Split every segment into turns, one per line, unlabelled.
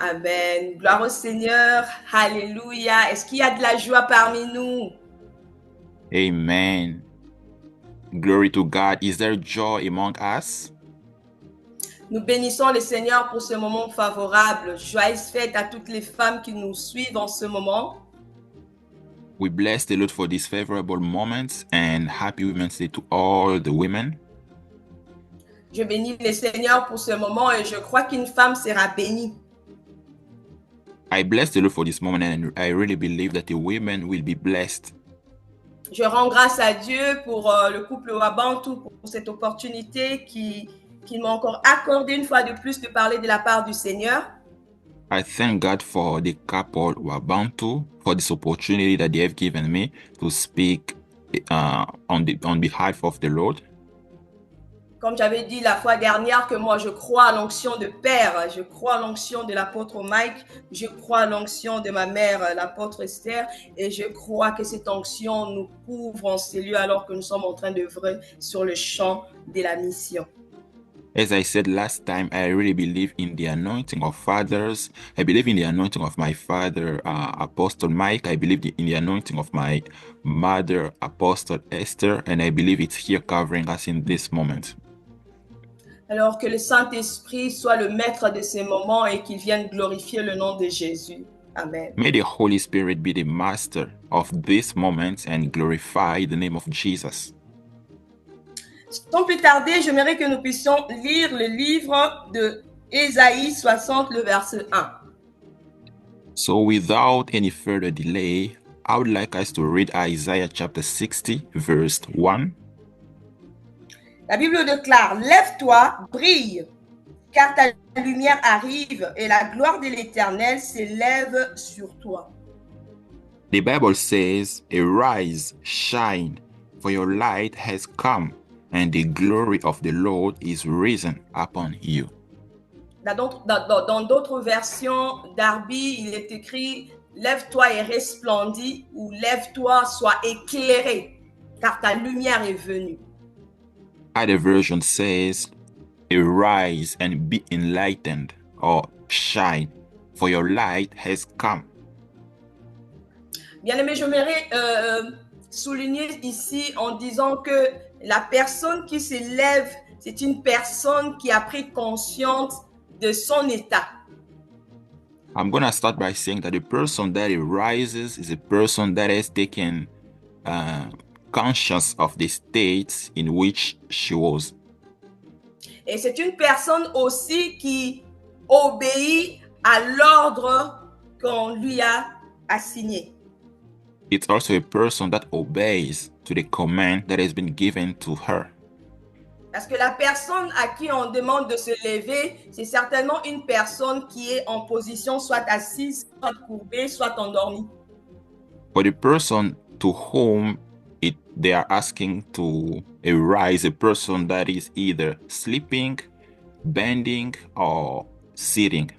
Amen. Gloire au Seigneur. Alléluia. Est-ce qu'il y a de la joie parmi nous?
Amen. Glory to God. Is there joy among us?
Nous bénissons le Seigneur pour ce moment favorable. Joyeuse fête à toutes les femmes qui nous suivent en ce moment.
We bless the Lord for these favorable moments and happy Women's Day to all the women.
Je bénis le Seigneur pour ce moment et je crois qu'une femme sera bénie.
I bless the Lord for this moment and I really believe that the women will be blessed.
Je rends grâce à Dieu pour le couple Wabantu, pour cette opportunité qu'il m'a encore accordé une fois de plus de parler de la part du Seigneur.
I thank God for the couple Wabantu for this opportunity that they have given me to speak on behalf of the Lord.
Comme j'avais dit la fois dernière que moi je crois à l'onction de Père, je crois à l'onction de l'apôtre Mike, je crois à l'onction de ma mère, l'apôtre Esther, et je crois que cette onction nous couvre en ces lieux alors que nous sommes en train d'œuvrer sur le champ de la mission.
As I said last time, I really believe in the anointing of fathers. I believe in the anointing of my father, Apostle Mike. I believe in the anointing of my mother, Apostle Esther. And I believe it's here covering us in this moment.
Alors que le Saint-Esprit soit le maître de ces moments et qu'il vienne glorifier le nom de Jésus. Amen.
May the Holy Spirit be the master of this moment and glorify the name of Jesus.
Sans plus tarder, j'aimerais que nous puissions lire le livre de Ésaïe 60, le verset 1.
So without any further delay, I would like us to read Isaiah chapter 60, verse 1.
La Bible déclare, lève-toi, brille, car ta lumière arrive et la gloire de l'Éternel s'élève sur toi.
The Bible says, arise, shine, for your light has come, and the glory of the Lord is risen upon you.
Dans d'autres versions d'Arby, il est écrit, lève-toi et resplendis, ou lève-toi, sois éclairé, car ta lumière est venue.
Other version says, arise and be enlightened, or shine, for your light has come.
Bien aimé, j'aimerais souligner ici en disant que la personne qui s'élève, c'est une personne qui a pris conscience de son état.
I'm going to start by saying that the person that arises is a person that has taken conscious of the state in which she was.
Et c'est une personne aussi qui obéit à l'ordre qu'on lui a assigné.
It's also a person that obeys to the command that has been given to her.
Parce que la personne à qui on demande de se lever, c'est certainement une personne qui est en position soit assise, soit courbée, soit endormie.
For the person to whom they are asking to arise, a person that is either sleeping, bending, or sitting.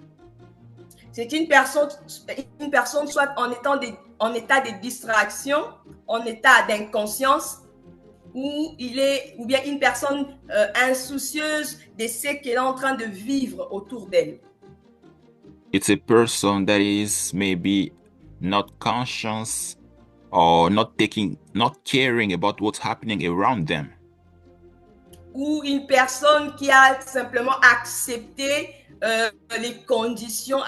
C'est une personne soit en état de distraction, en état d'inconscience, ou bien une personne insoucieuse de ce qu'elle est en train de vivre autour d'elle.
It's a person that is maybe not conscious or not caring about what's happening around them.
Ou une personne qui a simplement accepté les conditions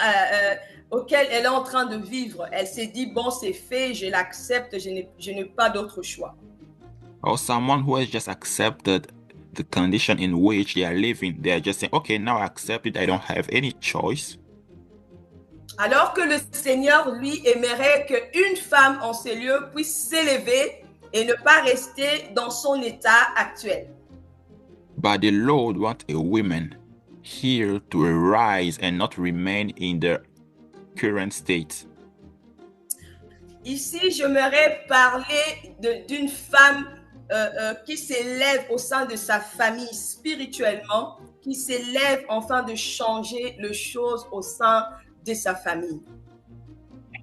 auxquelles elle est en train de vivre. Elle s'est dit, bon, c'est fait, je l'accepte, je n'ai pas d'autre choix.
Or someone who has just accepted the condition in which they are living. They are just saying, okay, now I accept it. I don't have any choice.
Alors que le Seigneur, lui, aimerait qu'une femme en ces lieux puisse s'élever et ne pas rester dans son état actuel.
But the Lord wants a woman here to arise and not remain in their current state.
Ici, j'aimerais parler d'une femme qui s'élève au sein de sa famille spirituellement, qui s'élève afin de changer les choses au sein de sa famille.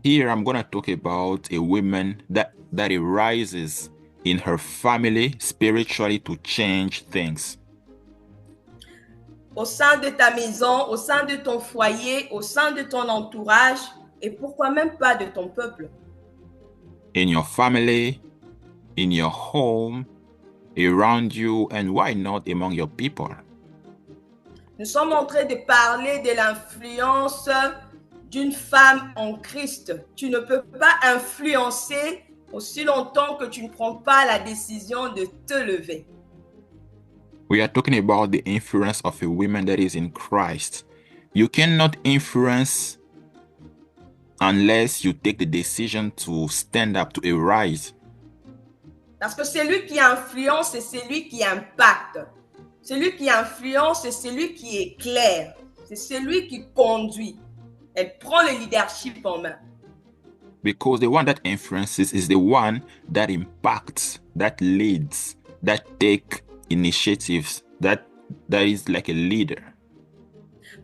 Here, I'm going to talk about a woman that arises in her family spiritually to change things.
au sein de ta maison, au sein de ton foyer, au sein de ton entourage, et pourquoi même pas de ton peuple.
In your family, in your home, around you, and why not among your people?
Nous sommes en train de parler de l'influence d'une femme en Christ. Tu ne peux pas influencer aussi longtemps que tu ne prends pas la décision de te lever.
We are talking about the influence of a woman that is in Christ. You cannot influence unless you take the decision to stand up, to arise.
Parce que c'est lui qui influence et c'est lui qui impacte. C'est lui qui influence et c'est lui qui éclaire. C'est celui qui conduit. Elle prend le leadership en main.
Because the one that influences is the one that impacts, that leads, that take initiatives, that is like a leader.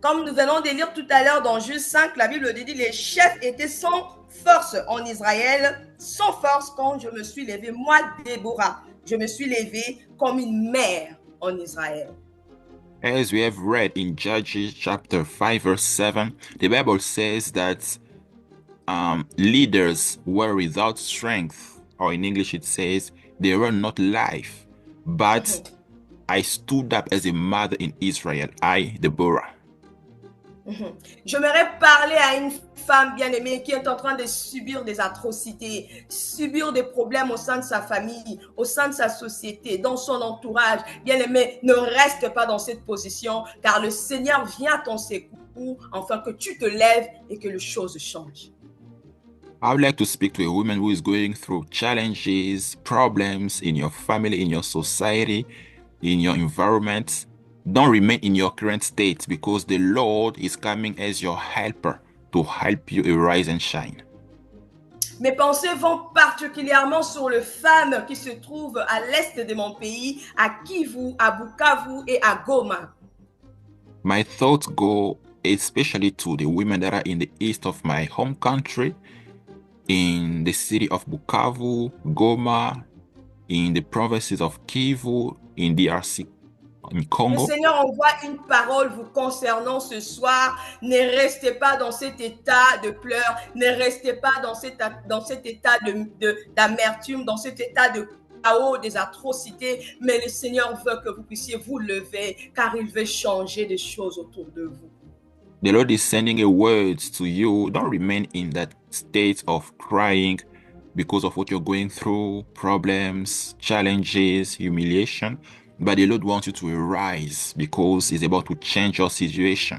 Comme nous venons de lire tout à l'heure dans Juge 5, la Bible dit, les chefs étaient sans force en Israël, sans force quand je me suis levée. Moi, Déborah, je me suis levée comme une mère en Israël.
As we have read in Judges chapter 5 verse 7, the Bible says that leaders were without strength, or in English it says they were not life, but I stood up as a mother in Israel, I, Deborah.
J'aimerais parler à une femme bien-aimée qui est en train de subir des atrocités, subir des problèmes au sein de sa famille, au sein de sa société, dans son entourage. Bien-aimée, ne reste pas dans cette position, car le Seigneur vient à ton secours, afin que tu te lèves et que les choses changent.
I would like to speak to a woman who is going through challenges, problems in your family, in your society, in your environment. Don't remain in your current state because the Lord is coming as your helper to help you arise and shine.
Mes pensées vont particulièrement sur les femmes qui se trouvent à l'est de mon pays, à Kivu, à Bukavu et à Goma.
My thoughts go especially to the women that are in the east of my home country, in the city of Bukavu, Goma, in the provinces of Kivu, in DRC, in Congo.
Le Seigneur envoie une parole vous concernant ce soir. Ne restez pas dans cet état de pleurs, ne restez pas dans cet état d'amertume, dans cet état de chaos, des atrocités, mais le Seigneur veut que vous puissiez vous lever, car il veut changer des choses autour de vous.
The Lord is sending a word to you. Don't remain in that state of crying because of what you're going through, problems, challenges, humiliation. But the Lord wants you to arise because He's about to change your situation.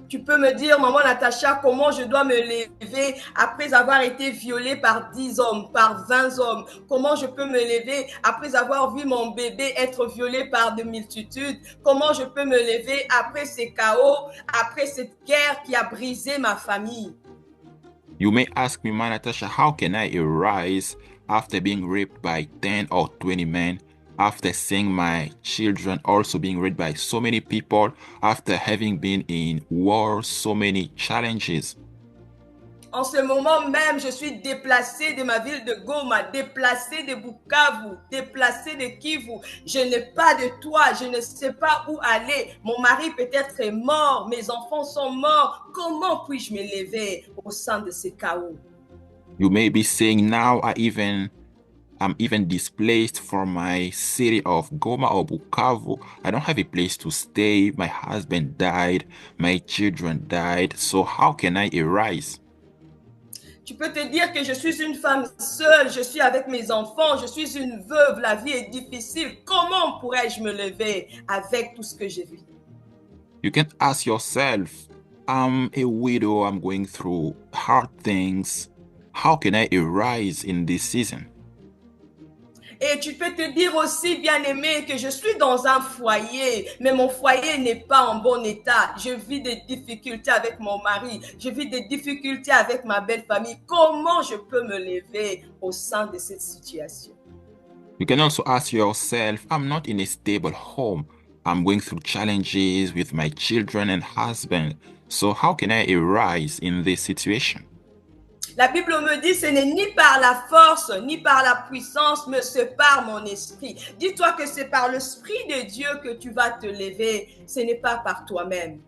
Tu peux me dire, maman Natacha, comment je dois me lever après avoir été violée par 10 hommes, par 20 hommes? Comment je peux me lever après avoir vu mon bébé être violé par de multitudes? Comment je peux me lever après ces chaos, après cette guerre qui a brisé ma famille?
You may ask me, Ma Natasha, how can I arise after being raped by 10 or 20 men? After seeing my children also being raped by so many people, after having been in war, so many challenges.
En ce moment même, je suis déplacée de ma ville de Goma, déplacée de Bukavu, déplacée de Kivu. Je n'ai pas de toit, je ne sais pas où aller. Mon mari peut-être est mort, mes enfants sont morts. Comment puis-je me lever au sein de ce chaos?
You may be saying now I'm even displaced from my city of Goma or Bukavu. I don't have a place to stay. My husband died. My children died. So how can I arise?
Tu peux te dire que je suis une femme seule, je suis avec mes enfants, je suis une veuve, la vie est difficile. Comment pourrais-je me lever avec tout ce que j'ai vu?
You can ask yourself, I'm a widow, I'm going through hard things. How can I arise in this season?
Et tu peux te dire aussi, bien-aimé, que je suis dans un foyer, mais mon foyer n'est pas en bon état. Je vis des difficultés avec mon mari, je vis des difficultés avec ma belle famille. Comment je peux me lever au sein de cette situation?
You can also ask yourself, I'm not in a stable home. I'm going through challenges with my children and husband. So how can I arise in this situation?
La Bible me dit, ce n'est ni par la force, ni par la puissance, mais c'est par mon esprit. Dis-toi que c'est par l'Esprit de Dieu que tu vas te lever. Ce n'est pas par toi-même.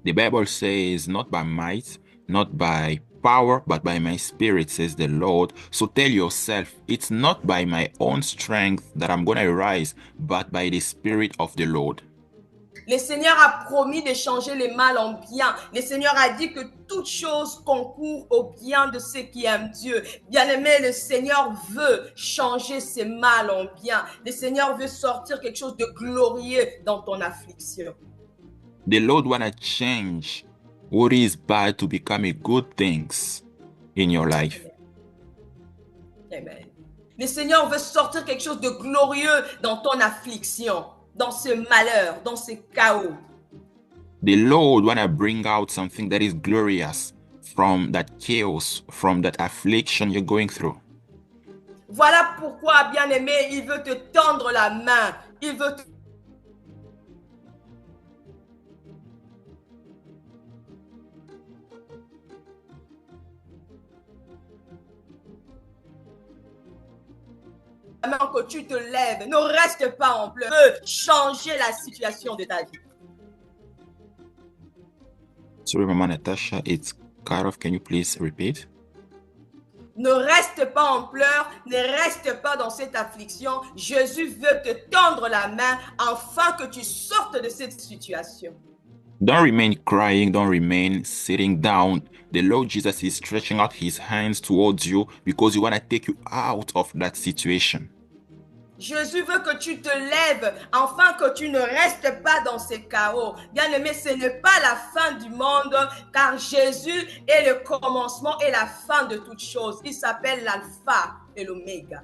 The Bible says, not by might, not by power, but by my spirit, says the Lord. So tell yourself, it's not by my own strength that I'm going to rise, but by the Spirit of the Lord.
Le Seigneur a promis de changer le mal en bien. Le Seigneur a dit que toute chose concourt au bien de ceux qui aiment Dieu. Bien-aimé, le Seigneur veut changer ce mal en bien. Le Seigneur veut sortir quelque chose de glorieux dans ton affliction.
The Lord want to change what is bad to become a good things in your life.
Amen. Le Seigneur veut sortir quelque chose de glorieux dans ton affliction, dans ce malheur, dans ce chaos.
The Lord want to bring out something that is glorious from that chaos, from that affliction you're going through.
Voilà pourquoi, bien-aimé, il veut te tendre la main. Il veut te main que tu te lèves. Ne reste pas en pleurs. Il veut changer la situation de ta vie.
Sorry, Mama Natasha, it's cut off. Can you please repeat?
Ne reste pas en pleurs, ne reste pas dans cette affliction. Jésus veut te tendre la main afin que tu sortes de cette situation.
Don't remain crying, don't remain sitting down. The Lord Jesus is stretching out his hands towards you because he want to take you out of that situation.
Jésus veut que tu te lèves, afin que tu ne restes pas dans ce chaos. Bien-aimé, ce n'est pas la fin du monde, car Jésus est le commencement et la fin de toutes choses. Il s'appelle l'alpha et l'oméga.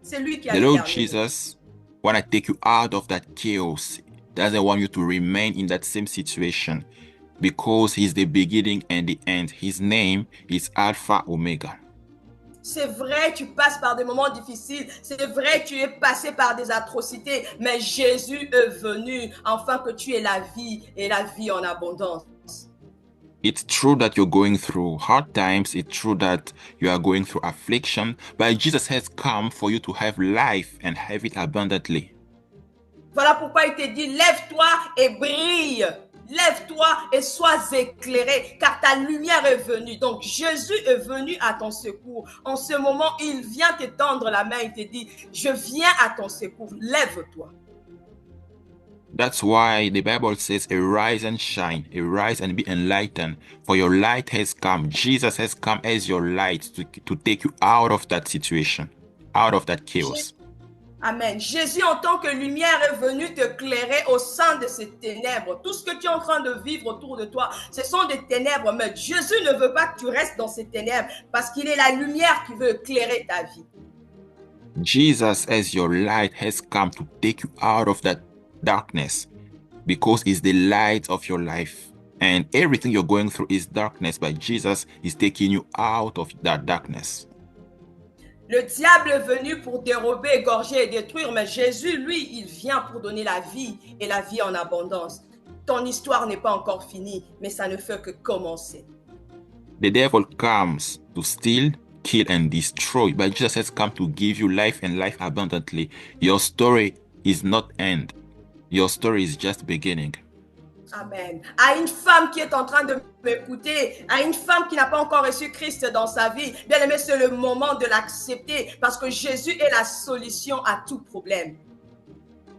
C'est lui qui a
The Lord
terminé.
Jesus want to take you out of that chaos. Doesn't want you to remain in that same situation because he's the beginning and the end. His name is Alpha Omega.
C'est vrai, tu passes par des moments difficiles. C'est vrai, tu es passé par des atrocités. Mais Jésus est venu afin que tu aies la vie et la vie en abondance.
It's true that you're going through hard times. It's true that you are going through affliction. But Jesus has come for you to have life and have it abundantly.
Voilà pourquoi il te dit, lève-toi et brille. Lève-toi et sois éclairé, car ta lumière est venue. Donc, Jésus est venu à ton secours. En ce moment, il vient te tendre la main. Il te dit, je viens à ton secours. Lève-toi.
That's why the Bible says, arise and shine, arise and be enlightened, for your light has come. Jesus has come as your light to take you out of that situation, out of that chaos.
Amen. Jésus, en tant que lumière, est venu te clairer au sein de ces ténèbres. Tout ce que tu es en train de vivre autour de toi, ce sont des ténèbres. Mais Jésus ne veut pas que tu restes dans ces ténèbres parce qu'il est la lumière qui veut éclairer ta vie.
Jesus, as your light, has come to take you out of that darkness because it's the light of your life. And everything you're going through is darkness, but Jesus is taking you out of that darkness.
Le diable est venu pour dérober, égorger et détruire, mais Jésus, lui, il vient pour donner la vie et la vie en abondance. Ton histoire n'est pas encore finie, mais ça ne fait que commencer.
The devil comes to steal, kill, and destroy, but Jesus has come to give you life and life abundantly. Your story is not end. Your story is just beginning.
Amen. À une femme qui est en train de m'écouter, à une femme qui n'a pas encore reçu Christ dans sa vie, bien aimé, c'est le moment de l'accepter parce que Jésus est la solution à tout problème.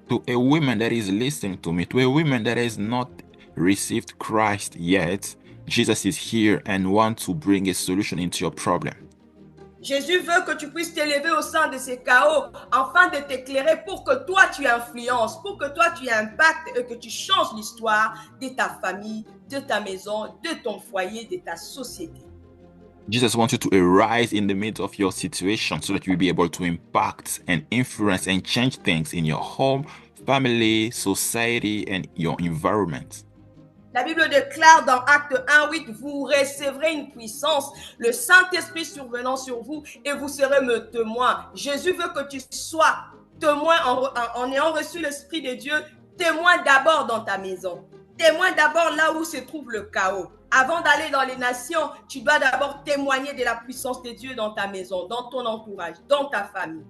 To a woman that is listening to me, to a woman that has not received Christ yet, Jesus is here and wants to bring a solution into your problem.
Jésus veut que tu puisses t'élever au sein de ces chaos afin de t'éclairer pour que toi tu influences, pour que toi tu impactes et que tu changes l'histoire de ta famille, de ta maison, de ton foyer, de ta société.
Jesus wants you to arise in the midst of your situation so that you'll be able to impact and influence and change things in your home, family, society, and your environment.
La Bible déclare dans Acte 1:8, vous recevrez une puissance, le Saint-Esprit survenant sur vous et vous serez mes témoins. Jésus veut que tu sois témoin en ayant reçu l'Esprit de Dieu, témoin d'abord dans ta maison. Témoigne d'abord là où se trouve le chaos. Avant d'aller dans les nations, tu dois d'abord témoigner de la puissance de Dieu dans ta maison, dans ton entourage, dans ta famille.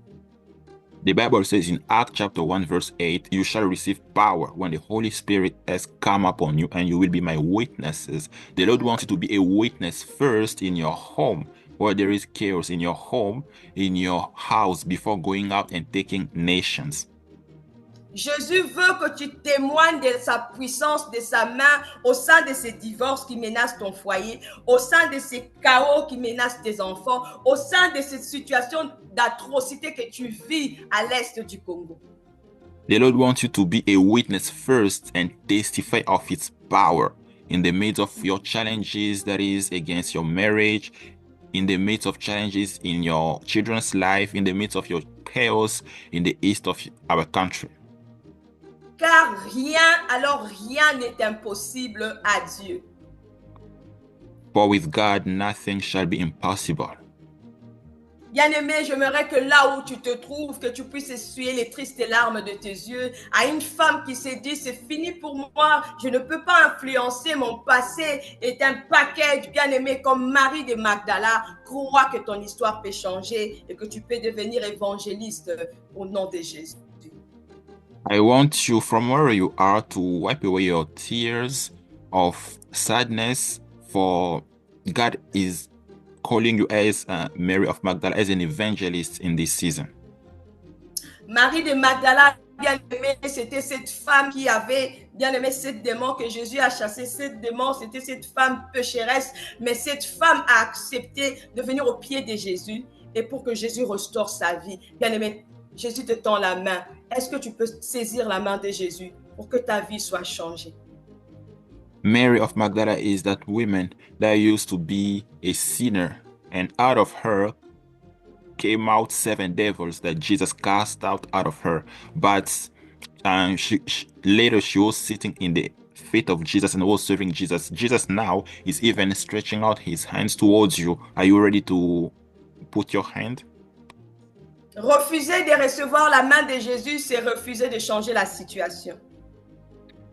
The Bible says in Acts chapter 1 verse 8, you shall receive power when the Holy Spirit has come upon you and you will be my witnesses. The Lord wants you to be a witness first in your home, where there is chaos in your home, in your house, before going out and taking nations.
Jésus veut que tu témoignes de sa puissance, de sa main au sein de ces divorces qui menacent ton foyer, au sein de ces chaos qui menacent tes enfants, au sein de ces situations d'atrocité que tu vis à l'est du Congo.
The Lord wants you to be a witness first and testify of its power in the midst of your challenges, that is against your marriage, in the midst of challenges in your children's life, in the midst of your chaos in the east of our country.
Car rien n'est impossible à Dieu.
For with God, nothing shall be impossible.
Bien-aimé, j'aimerais que là où tu te trouves, que tu puisses essuyer les tristes larmes de tes yeux à une femme qui s'est dit, c'est fini pour moi, je ne peux pas influencer, mon passé est un package. Bien-aimé, comme Marie de Magdala, crois que ton histoire peut changer et que tu peux devenir évangéliste au nom de Jésus.
I want you from where you are to wipe away your tears of sadness, for God is calling you as Mary of Magdala, as an evangelist in this season.
Marie de Magdala, bien-aimé, c'était cette femme qui avait, bien-aimé, 7 démons que Jésus a chassé. 7 démons, c'était cette femme pécheresse, mais cette femme a accepté de venir au pied de Jésus et pour que Jésus restaure sa vie. Bien-aimé, Jésus te tend la main. Est-ce que tu peux saisir la main de Jésus pour que ta vie soit changée?
Mary of Magdala is that woman that used to be a sinner, and out of her came out 7 devils that Jesus cast out of her. But later she was sitting in the feet of Jesus and was serving Jesus. Jesus now is even stretching out his hands towards you. Are you ready to put your hand?
Refuser de recevoir la main de Jésus, c'est refuser de changer la situation.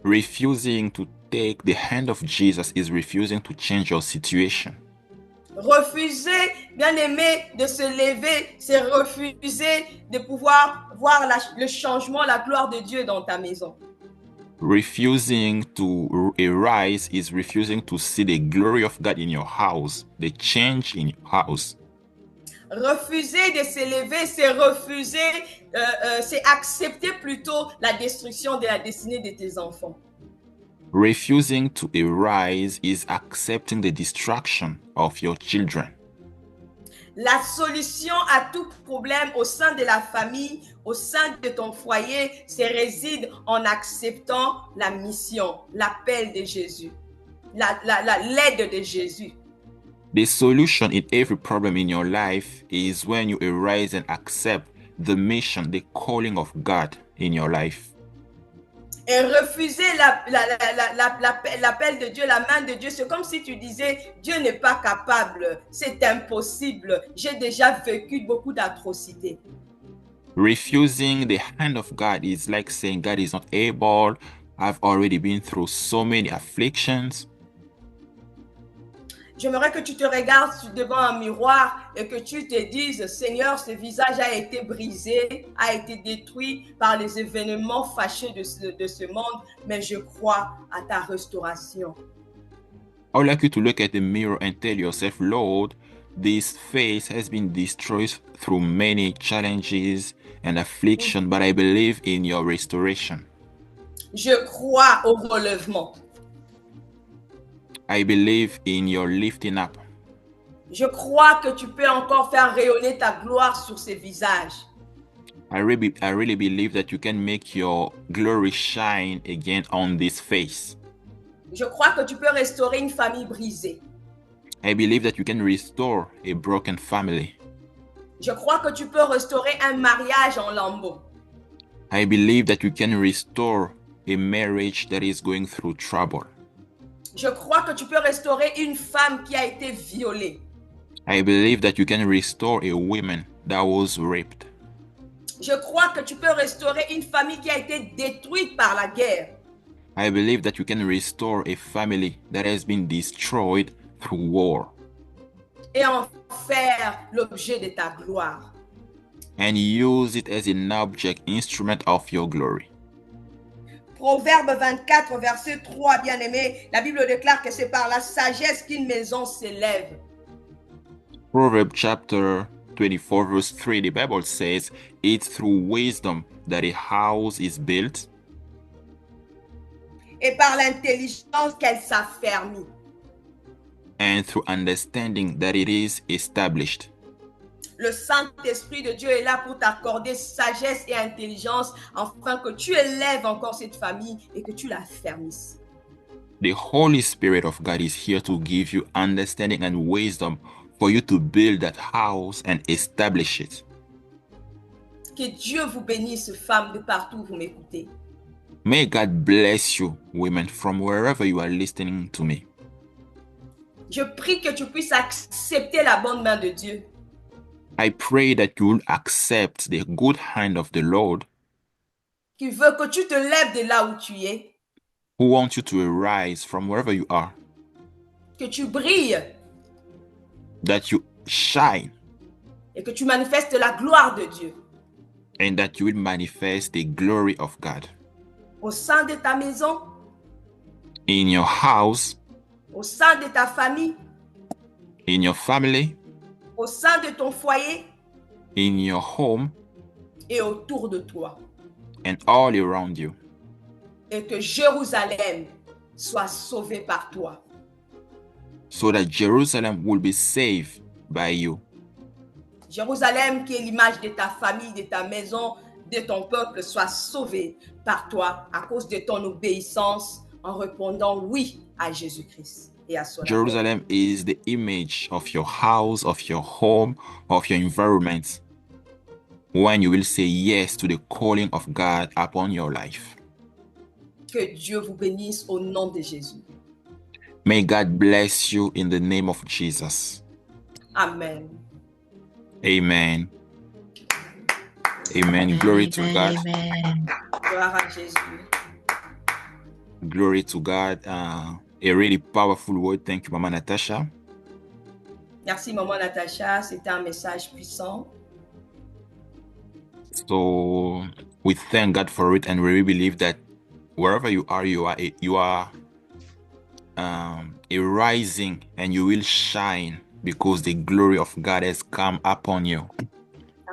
Refusing to take the hand of Jesus is refusing to change your situation.
Refuser, bien-aimé, de se lever, c'est refuser de pouvoir voir le changement, la gloire de Dieu dans ta maison.
Refusing to arise is refusing to see the glory of God in your house, the change in your house.
Refuser de se lever, c'est refuser, c'est accepter plutôt la destruction de la destinée de tes enfants.
Refusing to arise is accepting the destruction of your children.
La solution à tout problème au sein de la famille, au sein de ton foyer, réside en acceptant la mission, l'appel de Jésus, l'aide de Jésus.
The solution in every problem in your life is when you arise and accept the mission, the calling of God in your life.
Et refuser l'appel de Dieu, la main de Dieu, c'est comme si tu disais, Dieu n'est pas capable, c'est impossible, j'ai déjà vécu beaucoup d'atrocités.
Refusing the hand of God is like saying God is not able. I've already been through so many afflictions.
J'aimerais que tu te regardes devant un miroir et que tu te dises, Seigneur, ce visage a été brisé, a été détruit par les événements fâcheux de ce monde, mais je crois à ta restauration.
I would like you to look at the mirror and tell yourself, Lord, this face has been destroyed through many challenges and affliction, but I believe in your restoration.
Je crois au relèvement.
I believe in your lifting up.
Je crois que tu peux encore faire rayonner ta gloire sur ces visages.
I really believe that you can make your glory shine again on this face.
Je crois que tu peux restaurer une famille brisée.
I believe that you can restore a broken family.
Je crois que tu peux restaurer un mariage en lambeaux.
I believe that you can restore a marriage that is going through trouble.
Je crois que tu peux restaurer une femme qui a été violée.
I believe that you can restore a woman that was raped.
Je crois que tu peux restaurer une famille qui a été détruite par la guerre.
I believe that you can restore a family that has been destroyed through war
et en faire l'objet de ta gloire.
and use it as an object, instrument of your glory.
Proverbe 24, verset 3, bien-aimé, la Bible déclare que c'est par la sagesse qu'une maison s'élève.
Proverbs chapter 24, verse 3, the Bible says, it's through wisdom that a house is built
Et par l'intelligence qu'elle s'affermit.
and through understanding that it is established.
Le Saint-Esprit de Dieu est là pour t'accorder sagesse et intelligence afin que tu élèves encore cette famille et que tu la fermisses.
The Holy Spirit of God is here to give you understanding and wisdom for you to build that house and establish it.
Que Dieu vous bénisse, femmes de partout où vous m'écoutez.
May God bless you, women, from wherever you are listening to me.
Je prie que tu puisses accepter la bonne main de Dieu.
I pray that you will accept the good hand of the Lord,
Qui veut que tu te lèves de là où tu es.
who wants you to arise from wherever you are,
Que tu brilles
that you shine,
et que tu manifestes la gloire de Dieu.
and that you will manifest the glory of God
Au sein de ta maison,
in your house,
au sein de ta famille,
in your family,
au sein de ton foyer
in your home,
et autour de toi.
and all around you.
Et que Jérusalem soit sauvée par toi.
So that Jerusalem will be saved by you.
Jérusalem, qui est l'image de ta famille, de ta maison, de ton peuple, soit sauvée par toi à cause de ton obéissance en répondant oui à Jésus-Christ et à son appel.
Jerusalem is the image of your house, of your home, of your environment. When you will say yes to the calling of God upon your life.
Que Dieu vous bénisse au nom de Jésus.
May God bless you in the name of Jesus.
Amen.
Amen. Amen. Glory to God.
Amen.
Gloire à Jésus.
Glory to God. A really powerful word. Thank you, Mama Natasha.
Merci, Maman Natacha. C'était un message puissant.
So we thank God for it, and we really believe that wherever you are a rising, and you will shine because the glory of God has come upon you.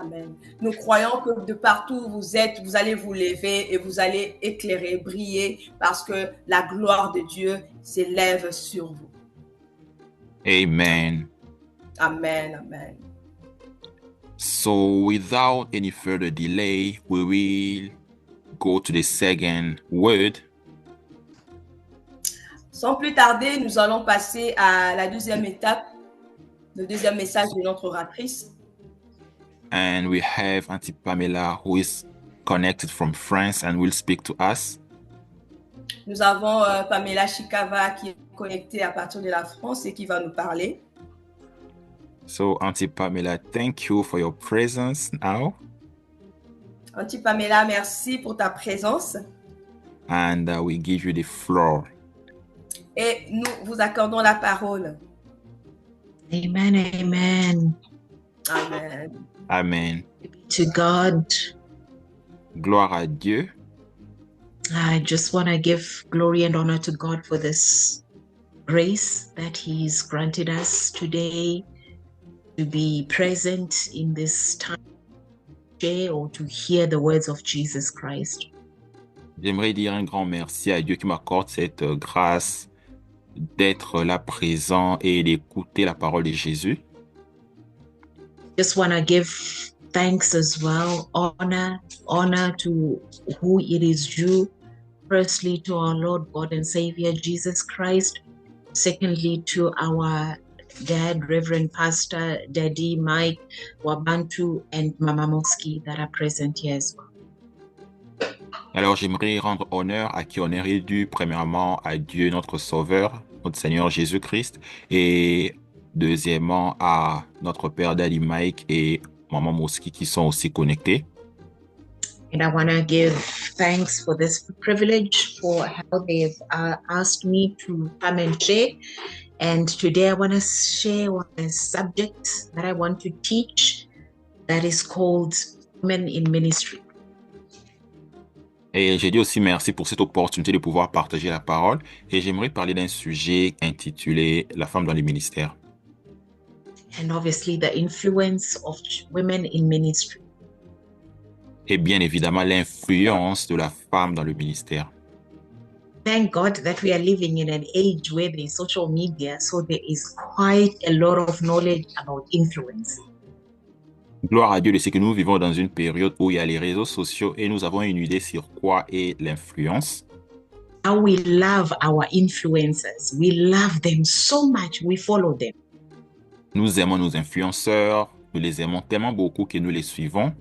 Amen. Nous croyons que de partout où vous êtes, vous allez vous lever et vous allez éclairer, briller, parce que la gloire de Dieu s'élève sur vous.
Amen.
Amen, amen.
So without any further delay, we will go to the second word.
Sans plus tarder, nous allons passer à la deuxième étape, le deuxième message de notre oratrice.
And we have Auntie Pamela, who is connected from France and will speak to us.
Nous avons Pamela Chikava qui est connectée à partir de la France et qui va nous parler.
So Auntie Pamela, thank you for your presence now.
Auntie Pamela, merci pour ta présence.
And we give you the floor.
Et nous vous accordons la parole.
Amen. Amen.
Amen.
Amen.
To God,
Gloire à Dieu.
I just want to give glory and honor to God for this grace that He's granted us today to be present in this time, or to hear the words of Jesus Christ.
J'aimerais dire un grand merci à Dieu qui m'accorde cette grâce d'être là présent et d'écouter la parole de Jésus.
Just want to give thanks as well, honor to who it is due. Firstly, to our Lord God and Savior Jesus Christ. Secondly, to our dad, Reverend Pastor Daddy Mike Wabantu and Mama Moski that are present here as well.
Alors j'aimerais rendre honneur à qui honneur est dû, premièrement à Dieu notre Sauveur, notre Seigneur Jésus-Christ, et deuxièmement à notre Père Daddy Mike et Maman Moski qui sont aussi connectés.
And I want to give thanks for this privilege, for how they've asked me to come and share. And today I want to share on a subject that I want to teach that is called Women in Ministry.
Et j'ai dit aussi merci pour cette opportunité de pouvoir partager la parole. Et j'aimerais parler d'un sujet intitulé La femme dans le ministère.
And obviously the influence of women in ministry.
Et bien évidemment, l'influence de la femme dans le ministère.
Thank God that we are living in an age where there is social media, so there is quite a lot of knowledge about influence.
Gloire à Dieu de ce que nous vivons dans une période où il y a les réseaux sociaux et nous avons une idée sur quoi est l'influence.
How we love our influencers. We love them so much, we follow them.
Nous aimons nos influenceurs, nous les aimons tellement beaucoup que nous les suivons.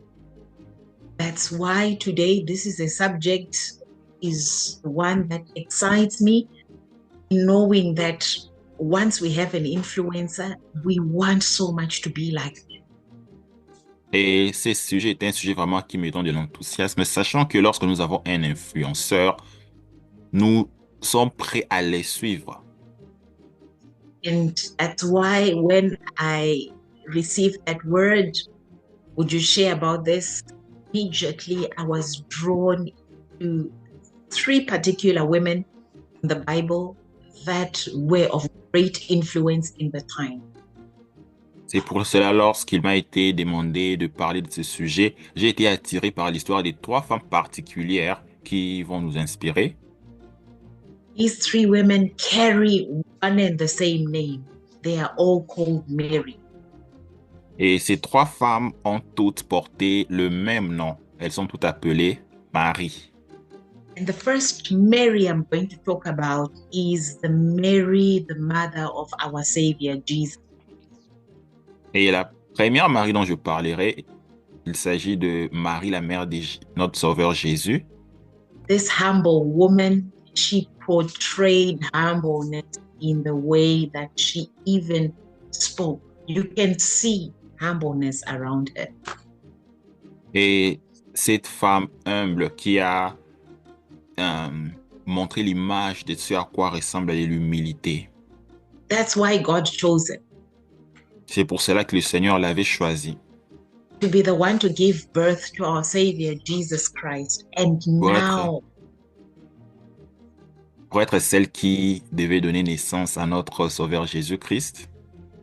That's why today this is a subject is one that excites me, knowing that once we have an influencer, we want so much to be like them.
Et ce sujet est un sujet vraiment qui me donne de l'enthousiasme, sachant que lorsque nous avons un influenceur, nous sommes prêts à les suivre.
And that's why when I received that word, would you share about this? Immediately, I was drawn to 3 particular women in the Bible that were of great influence in the time.
C'est pour cela, lorsqu'il m'a été demandé de parler de ce sujet, j'ai été attiré par l'histoire des 3 femmes particulières qui vont nous inspirer.
These 3 women carry one and the same name. They are all called Mary.
Et ces 3 femmes ont toutes porté le même nom. Elles sont toutes appelées Marie.
And the first Mary I'm going to talk about is the Mary, the mother of our Savior Jesus.
Et la première Marie dont je parlerai, il s'agit de Marie, la mère de notre Sauveur Jésus.
This humble woman, she portrayed humbleness in the way that she even spoke. You can see humbleness around her.
Et cette femme humble qui a montré l'image de ce à quoi ressemble l'humilité.
That's why God chose her
C'est pour cela que le Seigneur l'avait choisie.
to be the one to give birth to our Savior Jesus Christ. And now,
Pour être celle qui devait donner naissance à notre Sauveur Jésus-Christ.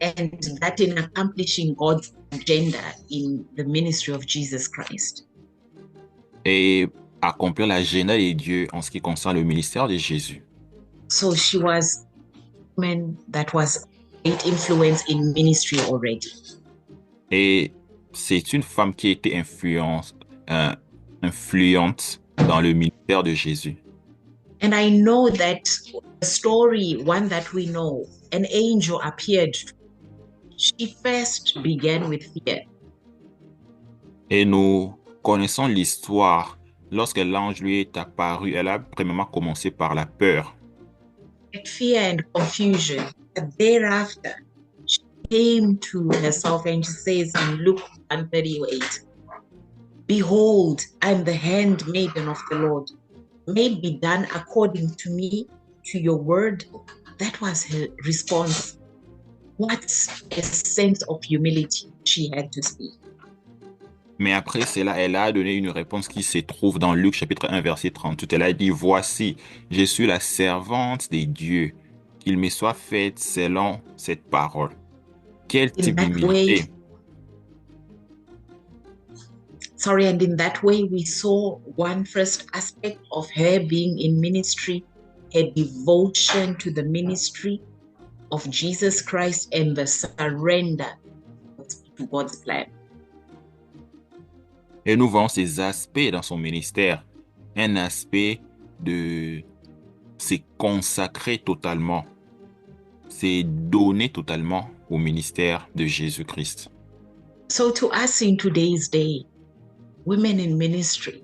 and that in accomplishing God's agenda in the ministry of Jesus Christ.
Et accomplir l'agenda de Dieu en ce qui concerne le ministère de Jésus.
So she was a woman that was great influence in ministry already.
Et c'est une femme qui a été influente dans le ministère de Jésus.
And I know that the story, one that we know, an angel appeared. She first began with fear.
Et nous connaissons l'histoire. Lorsque l'ange lui est apparu, elle a premièrement commencé par la peur.
Fear and confusion. But thereafter, she came to herself and she says in Luke 1:38, "Behold, I am the handmaiden of the Lord. May it be done according to me, to your word." That was her response. What a sense of humility she had to speak.
Mais après cela, elle a donné une réponse qui se trouve dans Luc chapitre 1, verset 38. Elle a dit, « Voici, je suis la servante des dieux, qu'il me soit fait selon cette parole. » Quel type d'humilité!
Sorry, and in that way, we saw one first aspect of her being in ministry, her devotion to the ministry of Jesus Christ and the surrender to God's plan.
Et nous voyons ces aspects dans son ministère. Un aspect de se consacrer totalement, se donner totalement au ministère de Jésus-Christ.
So to us in today's day, women in ministry,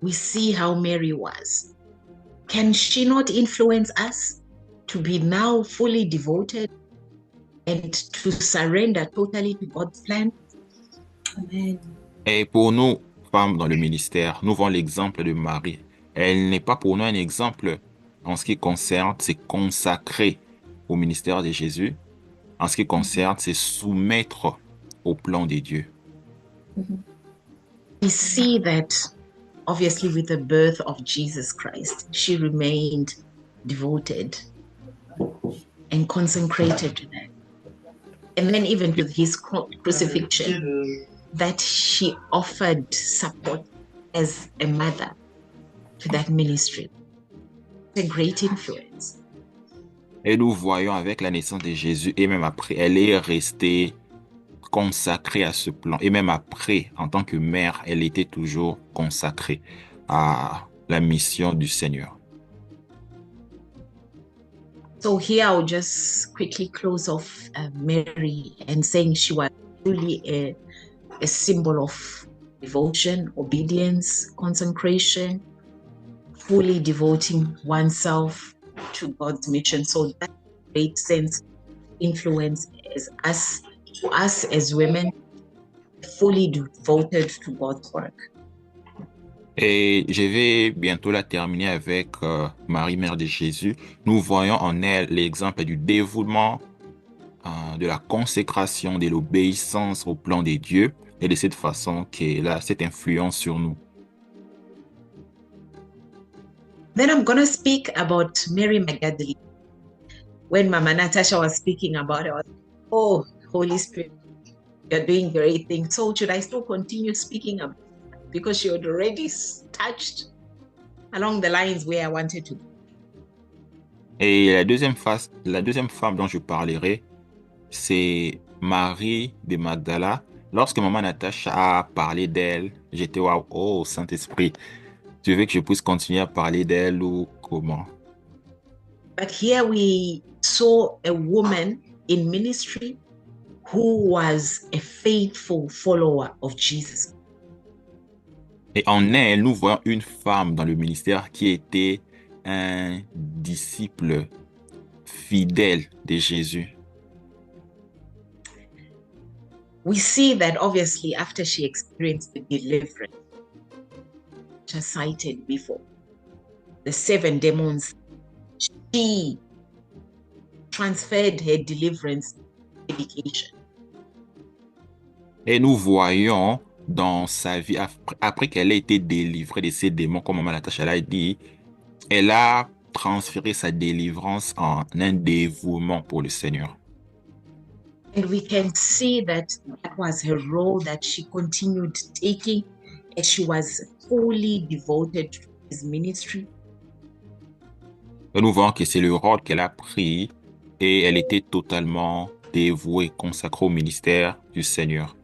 we see how Mary was. Can she not influence us to be now fully devoted and to surrender totally to God's plan?
Amen.
Et pour nous, femme dans le ministère. Nous voyons l'exemple de Marie. Elle n'est pas pour nous un exemple en ce qui concerne se consacrer au ministère de Jésus, en ce qui concerne se soumettre au plan de Dieu.
We see that obviously with the birth of Jesus Christ, she remained devoted and consecrated to that. And then even with his crucifixion, that she offered support as a mother to that ministry. It's a great influence.
Et nous voyons avec la naissance de Jésus, et même après, elle est restée consacrée à ce plan. Et même après, en tant que mère, elle était toujours consacrée à la mission du Seigneur.
So here I'll just quickly close off Mary and saying she was truly a symbol of devotion, obedience, consecration, fully devoting oneself to God's mission. So that great sense of influence is to us as women, fully devoted to God's work.
Et je vais bientôt la terminer avec Marie, Mère de Jésus. Nous voyons en elle l'exemple du dévouement, de la consécration, de l'obéissance au plan de Dieu, et de cette façon qu'elle a cette influence sur nous.
Then I'm going to speak about Mary Magdalene. When Mama Natasha was speaking about it, I was like, oh, Holy Spirit, you're doing great things. So should I still continue speaking about it? Because she had already touched along the lines where I wanted to.
Et la deuxième femme dont je parlerai, c'est Marie de Magdala. Lorsque Maman Natasha a parlé d'elle, j'étais waouh, oh Saint-Esprit, tu veux que je puisse continuer à parler d'elle ou comment?
But here we saw a woman in ministry who was a faithful follower of Jesus.
Et en elle, nous voyons une femme dans le ministère qui était un disciple fidèle de Jésus.
We see that obviously after she experienced the deliverance, which I cited before, the 7 demons, she transferred her deliverance dedication.
Et nous voyons dans sa vie, après qu'elle ait été délivrée de ces démons, comme Maman Natasha l'a dit, elle a transféré sa délivrance en un dévouement pour le Seigneur.
And we can see that was her role that she continued taking as she was fully devoted to his ministry.
Et nous voyons que c'est le rôle qu'elle a pris et elle était totalement dévouée, consacrée au ministère du Seigneur.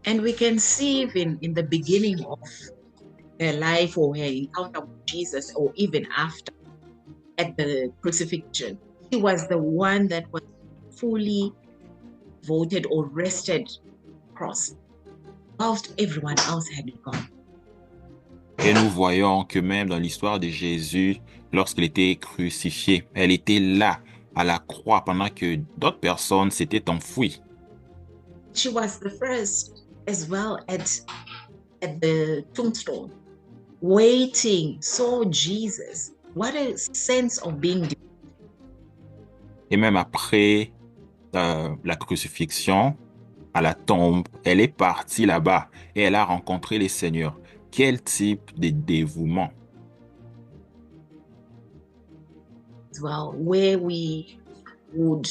And we can see even in the beginning of her life or her encounter with Jesus, or even after at the crucifixion, she was the one that was fully devoted or rested cross, whilst everyone else had gone.
Et nous voyons que même dans l'histoire de Jésus, lorsqu'il était crucifié, elle était là à la croix pendant que d'autres personnes s'étaient enfouies.
She was the first as well at the tombstone, waiting, saw Jesus. What a sense of being.
Et même après la crucifixion, à la tombe, elle est partie là-bas et elle a rencontré le Seigneur. Quel type de dévouement!
Well, where we would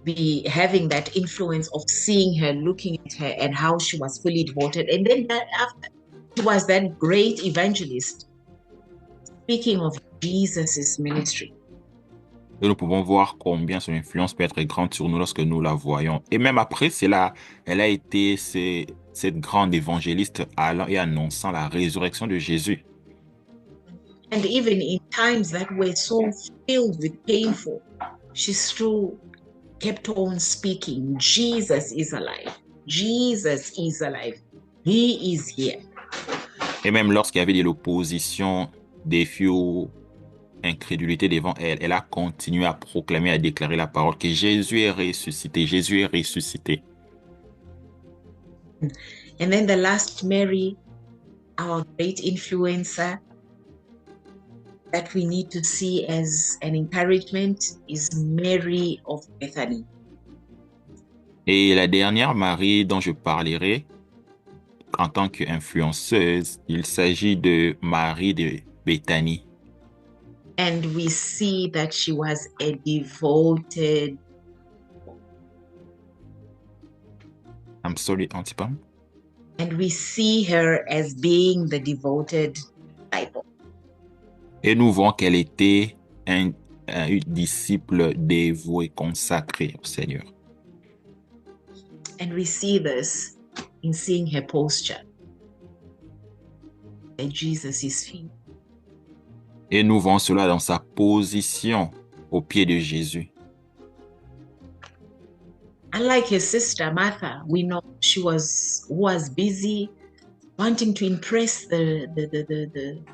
be having that influence of seeing her, looking at her, and how she was fully devoted. And then that after, she was that great evangelist, speaking of Jesus' ministry.
Et nous pouvons voir combien son influence peut être grande sur nous lorsque nous la voyons. Et même après cela, elle a été cette grande évangéliste allant et annonçant la résurrection de Jésus.
And even in times that were so filled with painful, she still kept on speaking. Jesus is alive. Jesus is alive. He is here.
Et même lorsqu'il y avait de l'opposition, défi ou incrédulité devant elle, elle a continué à proclamer, à déclarer la parole que Jésus est ressuscité. Jésus est ressuscité.
And then the last Mary, our great influencer, that we need to see as an encouragement is Mary of Bethany.
Et la dernière Marie dont je parlerai en tant qu'influenceuse, il s'agit de Marie de Béthanie.
And we see that she was a devoted.
I'm sorry, Antipam.
And we see her as being the devoted disciple.
Et nous voyons qu'elle était un disciple dévoué, consacré au Seigneur.
And we see this in seeing her posture at Jesus' feet.
Et nous voyons cela dans sa position au pied de Jésus.
Unlike her sister Martha, we know she was busy wanting to impress the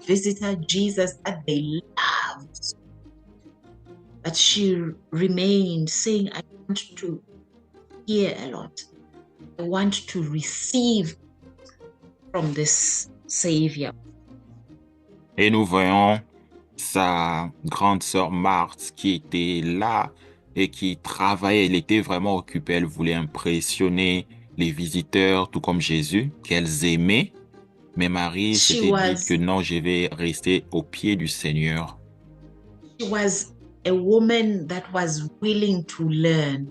visitor Jesus that they loved. But she remained saying, I want to hear a lot. I want to receive from this Savior.
Et nous voyons sa grande sœur Marthe qui était là et qui travaillait. Elle était vraiment occupée. Elle voulait impressionner les visiteurs, tout comme Jésus, qu'elles aimaient. Mais Marie s'était dit que non, je vais rester au pied du Seigneur.
She was a woman that was willing to learn.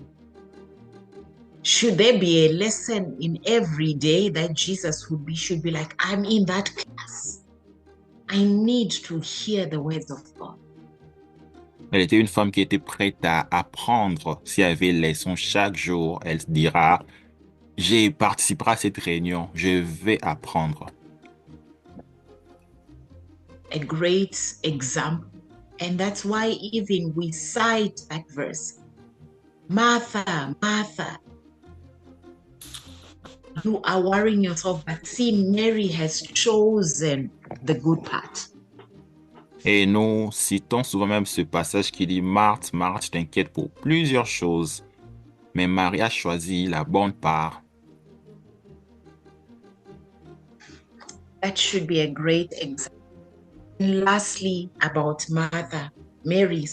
Should there be a lesson in every day that Jesus should be like, I'm in that class. I need to hear the words of God.
Elle était une femme qui était prête à apprendre. S'il y avait leçon chaque jour, elle dira, j'ai participé à cette réunion, je vais apprendre.
A great example. And that's why even we cite that verse. Martha, Martha, you are worrying yourself, but see, Mary has chosen the good part.
Et nous citons souvent même ce passage qui dit, Marthe, Marthe, je t'inquiète pour plusieurs choses, mais Marie a choisi la bonne part.
That should be a great example. And lastly, about Mary,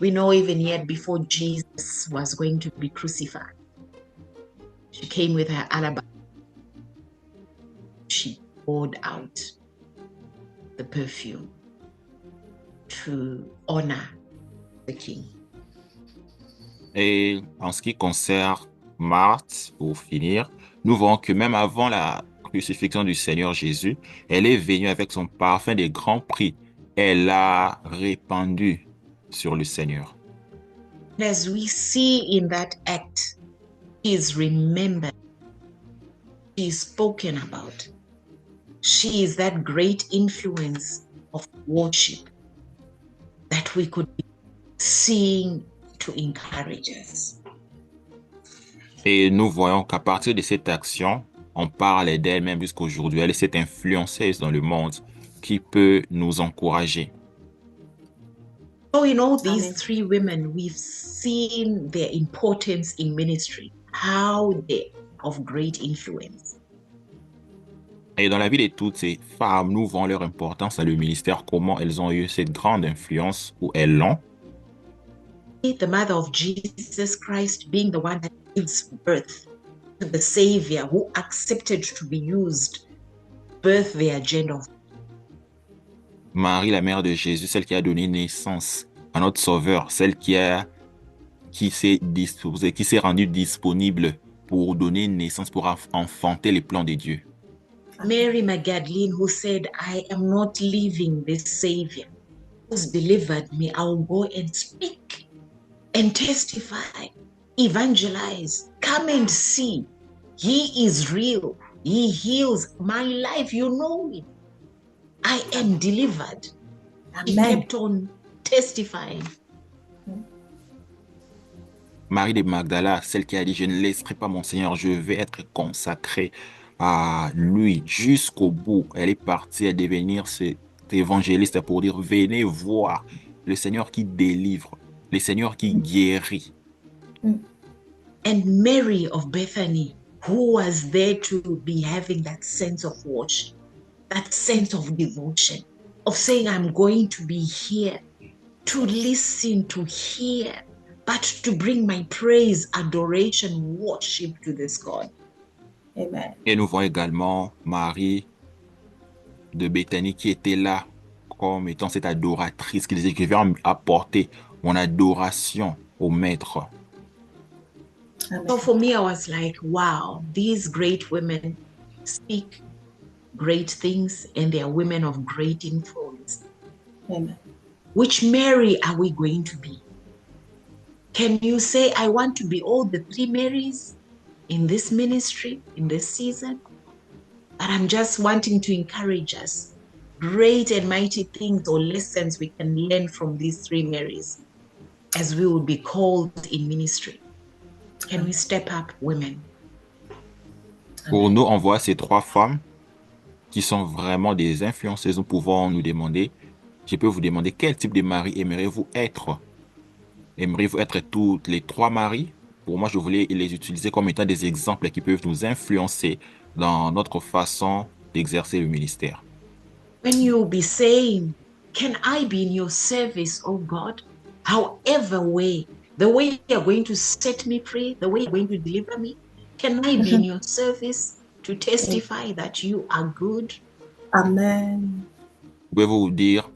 we know even yet before Jesus was going to be crucified, she came with her alabaster. She poured out the perfume to honor the king.
Et en ce qui concerne Marthe, pour finir, nous voyons que même avant la crucifixion du Seigneur Jésus, elle est venue avec son parfum de grand prix. Elle l'a répandu sur le Seigneur.
As we see in that act, she is remembered, she is spoken about. She is that great influence of worship that we could be seeing to encourage us.
Et nous voyons qu'à partir de cette action, on parle d'elle même jusqu'aujourd'hui. Elle est cette influenceuse dans le monde qui peut nous encourager.
So in all these three women, we've seen their importance in ministry, how they are of great influence.
Et dans la vie de toutes ces femmes, nous voyons leur importance dans le ministère, comment elles ont eu cette grande influence ou elles l'ont.
The mother of Jesus Christ being the one that gives birth to the Savior who accepted to be used, birth the agenda of
Marie, la mère de Jésus, celle qui a donné naissance à notre Sauveur, celle qui s'est disposée, qui s'est rendue disponible pour donner naissance, pour enfanter les plans de Dieu.
Mary Magdalene, who said, I am not leaving this Savior who's delivered me. I will go and speak and testify, evangelize, come and see. He is real. He heals my life. You know it. I am delivered. He kept on testifying.
Marie de Magdala, celle qui a dit, je ne laisserai pas mon Seigneur, je vais être consacrée à lui jusqu'au bout. Elle est partie à devenir cet évangéliste pour dire, venez voir le Seigneur qui délivre, le Seigneur qui guérit.
And Mary of Bethany, who was there to be having that sense of worship, that sense of devotion, of saying, I'm going to be here to listen, to hear, but to bring my praise, adoration, worship to this God.
Amen.
Et nous voyons également Marie de Béthanie qui était là comme étant cette adoratrice qui disait, je vais apporter mon adoration au Maître.
Amen.
So for me, I was like, wow, these great women speak great things and they are women of great influence.
Amen.
Which Mary are we going to be? Can you say, I want to be all the three Marys in this ministry, in this season? But I'm just wanting to encourage us. Great and mighty things or lessons we can learn from these three Marys as we will be called in ministry. Can we step up, women?
Pour nous, on voit ces trois femmes qui sont vraiment des influenceuses. Nous pouvons nous demander, je peux vous demander quel type de mari aimeriez-vous être? Aimeriez-vous être toutes les trois maris? Pour moi, je voulais les utiliser comme étant des exemples qui peuvent nous influencer dans notre façon d'exercer le ministère.
When you'll be saying, can I be in your service, oh God? However way, the way you're going to set me free, the way you're going to deliver me, can I be in your service to testify that you are good?
Amen.
Pouvez-vous dire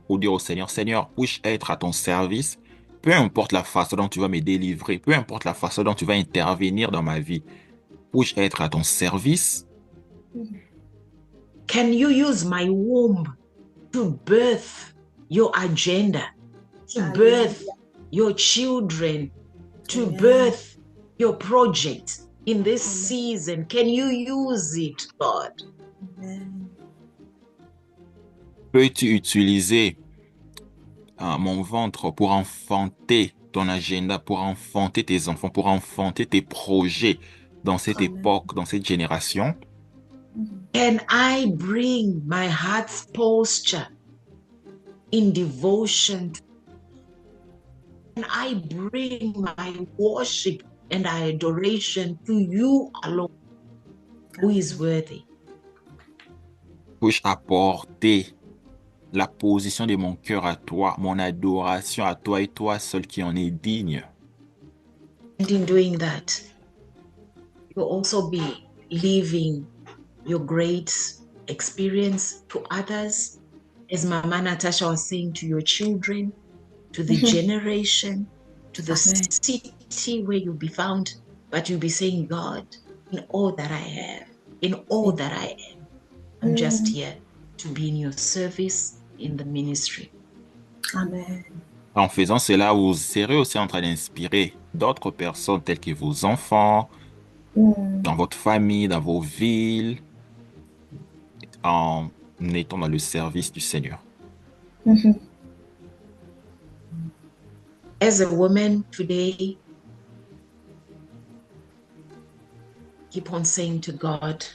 au Seigneur, Seigneur, puis-je être à ton service? Peu importe la façon dont tu vas me délivrer, peu importe la façon dont tu vas intervenir dans ma vie, puis-je être à ton service?
Can you use my womb to birth your agenda, to birth your children, to
Amen.
birth your project in this season? Can you use it, God?
Amen.
Peux-tu utiliser mon ventre pour enfanter ton agenda, pour enfanter tes enfants, pour enfanter tes projets dans cette
Amen.
époque, dans cette génération?
Can I bring my heart's posture in devotion? Can I bring my worship and adoration to you alone, who is worthy?
Puis-je apporter la position de mon cœur à toi, mon adoration à toi et toi seul qui en est digne?
And in doing that, you'll also be living your great experience to others. As Mama Natasha was saying, to your children, to the generation, to the
Amen.
city where you'll be found, but you'll be saying, God, in all that I have, in all that I am, I'm just here to be in your service in the ministry.
Amen.
En faisant cela, vous serez aussi en train d'inspirer d'autres personnes telles que vos enfants, dans votre famille, dans vos villes, en étant dans le service du Seigneur.
As a woman today, keep on saying to God,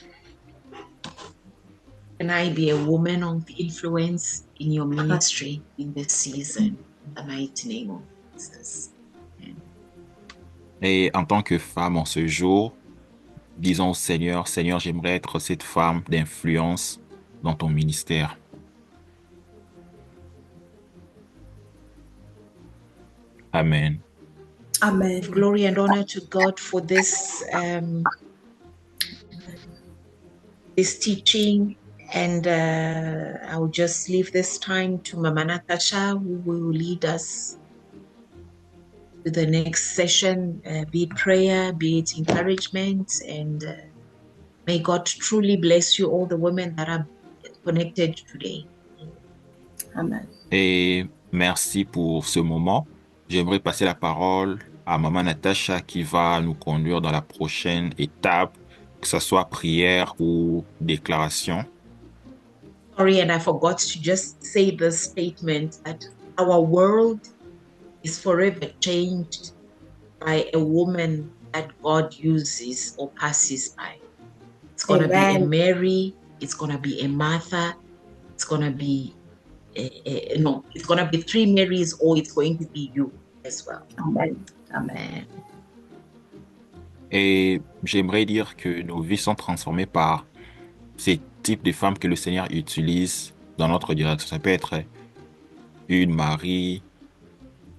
can I be a woman of influence in your ministry in this season? In the mighty name of Jesus.
Et en tant que femme en ce jour, disons au Seigneur, Seigneur, j'aimerais être cette femme d'influence dans ton ministère. Amen.
Amen.
Glory and honor to God for this this teaching, and I will just leave this time to Mama Natasha, who will lead us to the next session, be it prayer, be it encouragement, and may God truly bless you, all the women that are connected today.
Amen.
Et merci pour ce moment. J'aimerais passer la parole à Maman Natasha qui va nous conduire dans la prochaine étape, que ce soit prière ou déclaration.
Sorry, and I forgot to just say this statement that our world is forever changed by a woman that God uses or passes by. It's going to be a
Amen.
Mary, it's going to be a Martha, it's going to be no, it's going to be three Marys, or it's going to be you as well.
Amen. Amen.
Et j'aimerais dire que nos vies sont transformées par ces types de femmes que le Seigneur utilise dans notre direction. Ça peut être une Marie,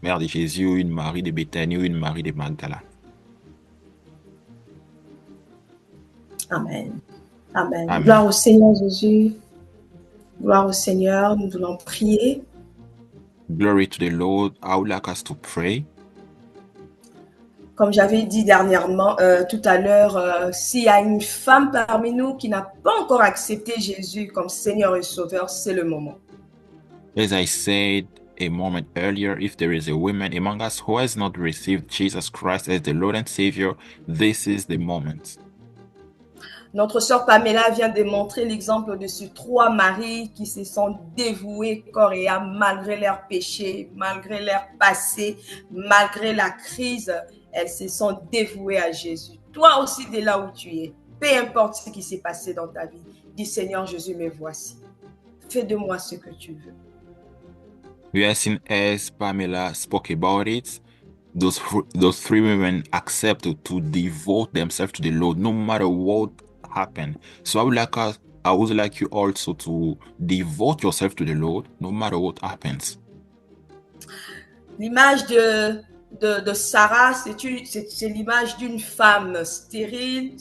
mère de Jésus, ou une Marie de Béthanie, ou une Marie de Magdala.
Amen. Amen.
Amen.
Gloire au Seigneur Jésus. Gloire au Seigneur. Nous voulons prier.
Glory to the Lord. I would like us to pray.
Comme j'avais dit dernièrement, tout à l'heure, s'il y a une femme parmi nous qui n'a pas encore accepté Jésus comme Seigneur et Sauveur, c'est le moment.
As I said a moment earlier, if there is a woman among us who has not received Jesus Christ as the Lord and Savior, this is the moment.
Notre sœur Pamela vient de montrer l'exemple de ces 3 maris qui se sont dévoués corps et âme malgré leurs péchés, malgré leur passé, malgré la crise. Elles se sont dévouées à Jésus. Toi aussi, de là où tu es, peu importe ce qui s'est passé dans ta vie, dis Seigneur Jésus, me voici. Fais de moi ce que tu veux.
We have seen, as Pamela spoke about it, those 3 women accepted to devote themselves to the Lord no matter what happened. So I would like you also to devote yourself to the Lord no matter what happens.
L'image de Sarah, c'est l'image d'une femme stérile,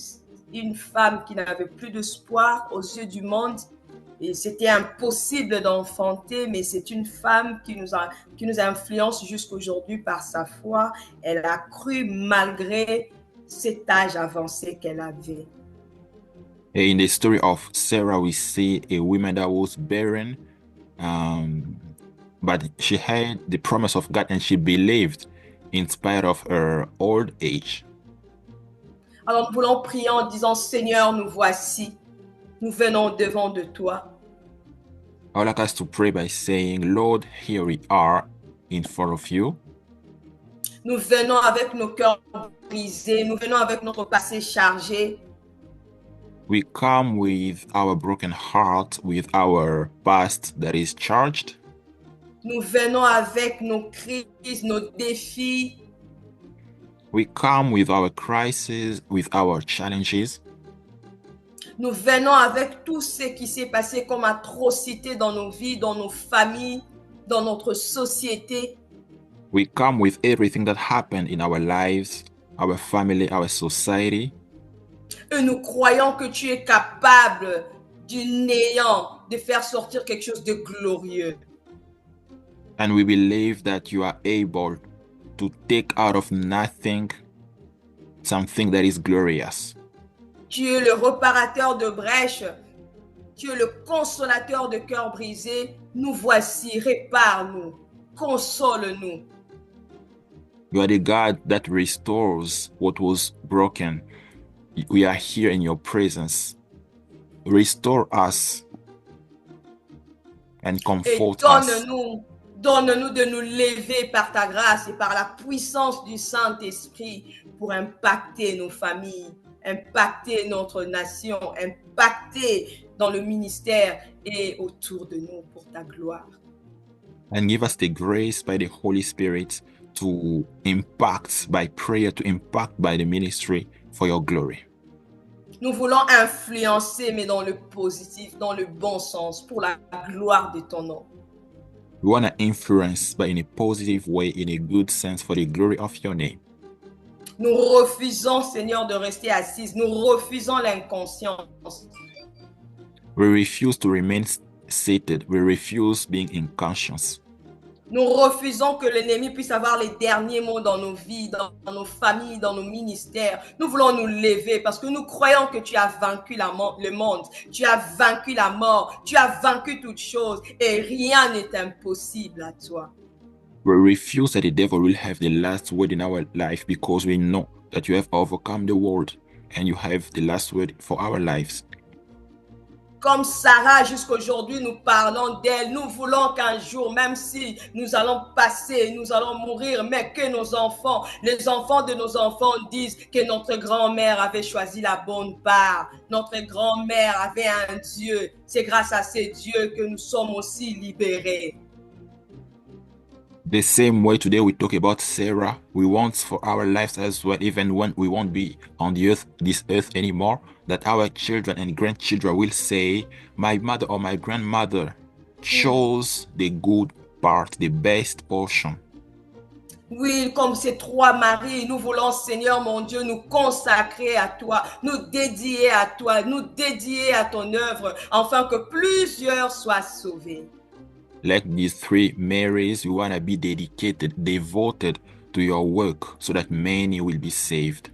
une femme qui n'avait plus d'espoir aux yeux du monde. Et c'était impossible d'enfanter, mais c'est une femme qui nous influence jusqu'aujourd'hui par sa foi. Elle a cru malgré cet âge avancé qu'elle avait.
In the story of Sarah, we see a woman that was barren, but she had the promise of God and she believed in spite of her old age.
Alors nous voulons prier en disant, Seigneur, nous voici, nous venons devant de toi.
I would like us to pray by saying, Lord, here we are in front of you.
Nous venons avec nos cœurs brisés, nous venons avec notre passé chargé.
We come with our broken heart, with our past that is charged.
Nous venons avec nos crises, nos défis.
We come with our crises, with our challenges.
Nous venons avec tout ce qui s'est passé comme atrocité dans nos vies, dans nos familles, dans notre société.
We come with everything that happened in our lives, our family, our society.
Et nous croyons que tu es capable du néant de faire sortir quelque chose de glorieux.
And we believe that you are able to take out of nothing something that is glorious.
Tu es le réparateur de brèches. Tu es le consolateur de cœurs brisés. Nous voici, répare-nous, console-nous.
You are the God that restores what was broken. We are here in your presence. Restore us and comfort us.
Donne-nous de nous lever par ta grâce et par la puissance du Saint-Esprit pour impacter nos familles, impacter notre nation, impacter dans le ministère et autour de nous pour ta gloire.
And give us the grace by the Holy Spirit to impact by prayer, to impact by the ministry for your glory.
Nous voulons influencer, mais dans le positif, dans le bon sens, pour la gloire de ton nom.
We want to influence, but in a positive way, in a good sense, for the glory of your name.
Nous refusons, Seigneur, de rester assis. Nous refusons l'inconscience.
We refuse to remain seated. We refuse being inconscious.
Nous refusons que l'ennemi puisse avoir les derniers mots dans nos vies, dans nos familles, dans nos ministères. Nous voulons nous lever parce que nous croyons que tu as vaincu le monde. Tu as vaincu la mort. Tu as vaincu toutes choses et rien n'est impossible à toi.
We refuse that the devil will have the last word in our life because we know that you have overcome the world and you have the last word for our lives.
Comme Sarah, jusqu'aujourd'hui, nous parlons d'elle. Nous voulons qu'un jour, même si nous allons passer, nous allons mourir, mais que nos enfants, les enfants de nos enfants disent que notre grand-mère avait choisi la bonne part. Notre grand-mère avait un Dieu. C'est grâce à ces dieux que nous sommes aussi libérés.
The same way today we talk about Sarah, we want for our lives as well, even when we won't be on the earth, this earth anymore, that our children and grandchildren will say, my mother or my grandmother chose the good part, the best portion.
Oui, comme ces trois maris, nous voulons, Seigneur mon Dieu, nous consacrer à toi, nous dédier à toi, nous dédier à ton œuvre, afin que plusieurs soient sauvés.
Like these three Marys, we want to be dedicated, devoted to your work so that many will be saved.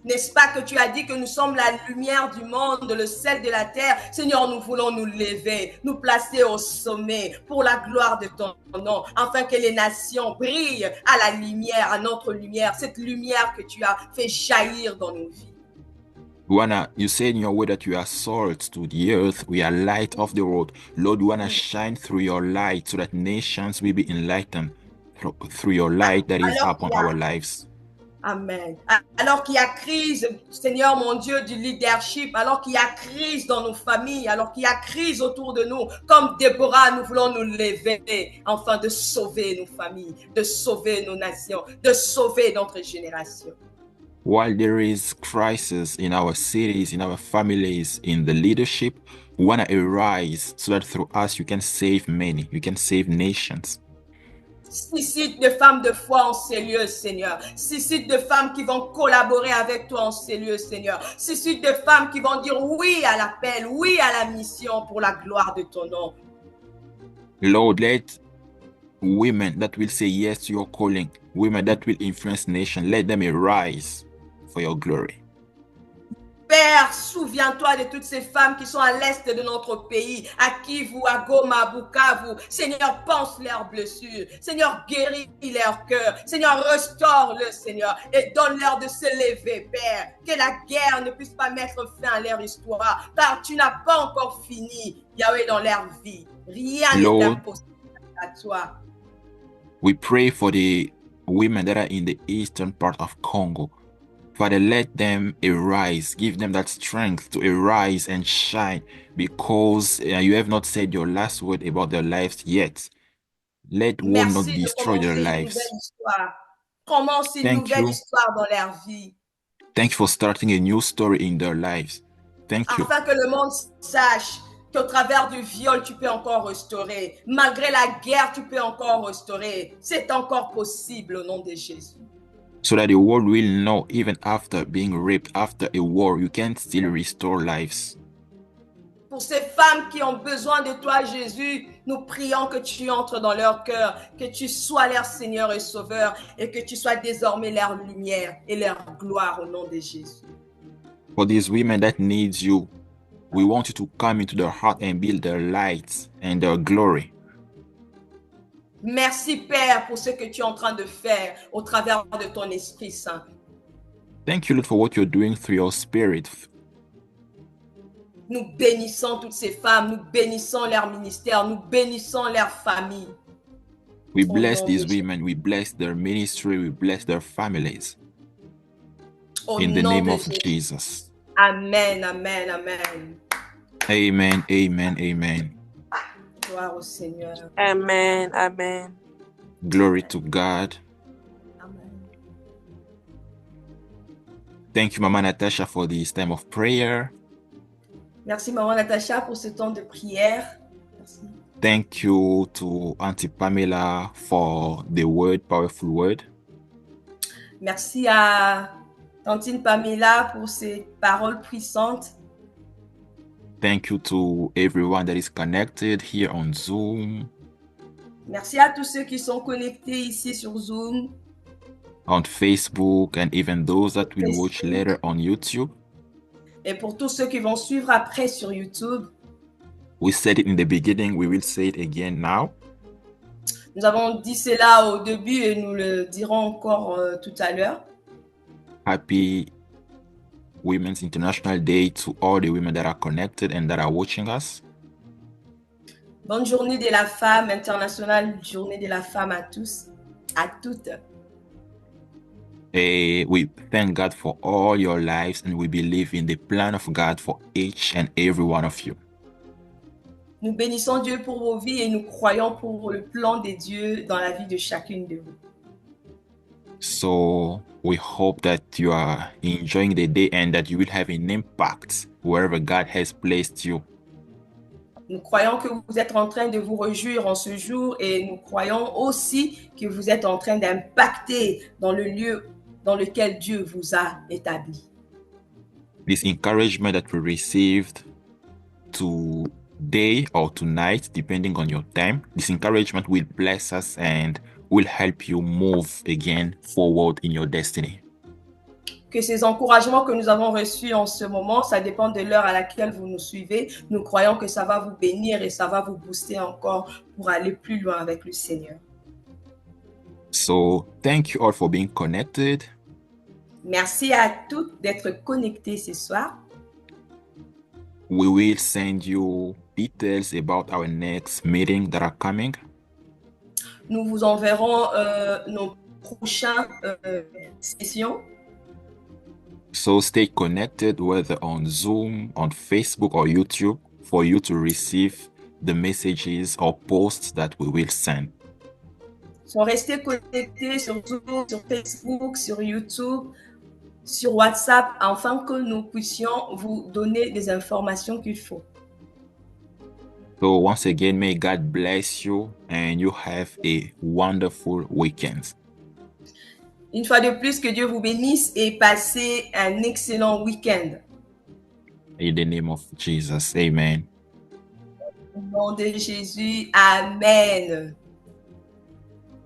N'est-ce pas que tu as dit que nous sommes la lumière du monde, le sel de la terre? Seigneur, nous voulons nous lever, nous placer au sommet pour la gloire de ton nom, afin que les nations brillent à la lumière, à notre lumière, cette lumière que tu as fait jaillir dans nos vies.
You say in your word that you are salt to the earth, we are light of the world. Lord, we want to shine through your light so that nations will be enlightened through your light that is upon our lives.
Amen. Alors qu'il y a crise, Seigneur mon Dieu, du leadership, alors qu'il y a crise dans nos familles, alors qu'il y a crise autour de nous, comme Déborah, nous voulons nous lever, afin de sauver nos familles, de sauver nos nations, de sauver notre génération.
While there is crisis in our cities, in our families, in the leadership, we want to arise so that through us you can save many, you can save nations.
Suscite des femmes de foi en ces lieux, Seigneur. Suscite des femmes qui vont collaborer avec toi en ces lieux, Seigneur. Suscite des femmes qui vont dire oui à l'appel, oui à la mission pour la gloire de ton nom.
Lord, let women that will say yes to your calling, women that will influence nations, let them arise for your glory.
Père, souviens-toi de toutes ces femmes qui sont à l'est de notre pays, à Kivu, à Goma, à Bukavu. Seigneur, pense leurs blessures. Seigneur, guéris leur cœur. Seigneur, restaure-le, Seigneur, et donne-leur de se lever, Père. Que la guerre ne puisse pas mettre fin à leur histoire, car tu n'as pas encore fini, Yahweh, dans leur vie. Rien n'est impossible à toi.
We pray for the women that are in the eastern part of Congo. Father, let them arise. Give them that strength to arise and shine, because you have not said your last word about their lives yet. Let war not destroy their lives.
Commence une nouvelle histoire dans leur vie.
Thank you for starting a new story in their lives. Thank you.
Afin que le monde sache qu'au travers du viol, tu peux encore restaurer. Malgré la guerre, tu peux encore restaurer. C'est encore possible au nom de Jésus.
So that the world will know, even after being raped, after a war, you can still restore lives.
Pour ces femmes qui ont besoin de toi, Jésus, nous prions que tu entres dans leur cœur, que tu sois leur Seigneur et Sauveur, et que tu sois désormais leur lumière et leur gloire au nom de Jésus.
For these women that need you, we want you to come into their heart and build their lights and their glory.
Merci, Père, pour ce que tu es en train de faire au travers de ton Esprit Saint.
Thank you, Lord, for what you're doing through your Spirit.
Nous bénissons toutes ces femmes, nous bénissons leur ministère, nous bénissons leur famille.
We bless these women, we bless their ministry, we bless their families. In the name of Jesus.
Amen, amen, amen.
Amen, amen, amen.
Gloire au Seigneur.
Amen, amen.
Glory to God.
Amen.
Thank you, Mama Natasha, for this time of prayer.
Merci, Maman Natacha, pour ce temps de prière. Merci.
Thank you to Auntie Pamela for the word, powerful word.
Merci à Tantine Pamela pour ces paroles puissantes.
Thank you to everyone that is connected here on Zoom.
Merci à tous ceux qui sont connectés ici sur Zoom.
On Facebook, and even those that will watch later on YouTube.
Et pour tous ceux qui vont suivre après sur YouTube.
We said it in the beginning, we will say it again now.
Nous avons dit cela au début et nous le dirons encore tout à l'heure.
Happy Women's International Day to all the women that are connected and that are watching us.
Bonne journée de la femme, internationale journée de la femme à tous, à toutes.
We thank God for all your lives and we believe in the plan of God for each and every one of you.
Nous bénissons Dieu pour vos vies et nous croyons pour le plan de Dieu dans la vie de chacune de vous.
So we hope that you are enjoying the day and that you will have an impact wherever God has placed you.
Nous croyons que vous êtes en train de vous réjouir en ce jour et nous croyons aussi que vous êtes en train d'impacter dans le lieu dans lequel Dieu vous a établi.
This encouragement that we received today or tonight, depending on your time, this encouragement will bless us and will help you move again forward in your destiny.
Que ces encouragements que nous avons reçus en ce moment, ça dépend de l'heure à laquelle vous nous suivez. Nous croyons que ça va vous bénir et ça va vous booster encore pour aller plus loin avec le Seigneur.
So thank you all for being connected.
Merci à toutes d'être connectés ce soir.
We will send you details about our next meeting that are coming.
Nous vous enverrons nos prochaines sessions.
So stay connected, whether on Zoom, on Facebook, or YouTube, for you to receive the messages or posts that we will send.
So restez connectés sur Zoom, sur Facebook, sur YouTube, sur WhatsApp, afin que nous puissions vous donner des informations qu'il faut.
So once again, may God bless you and you have a wonderful weekend.
Une fois de plus, que Dieu vous bénisse et passez un excellent week-end.
In the name of Jesus, amen.
Au nom de Jésus, amen.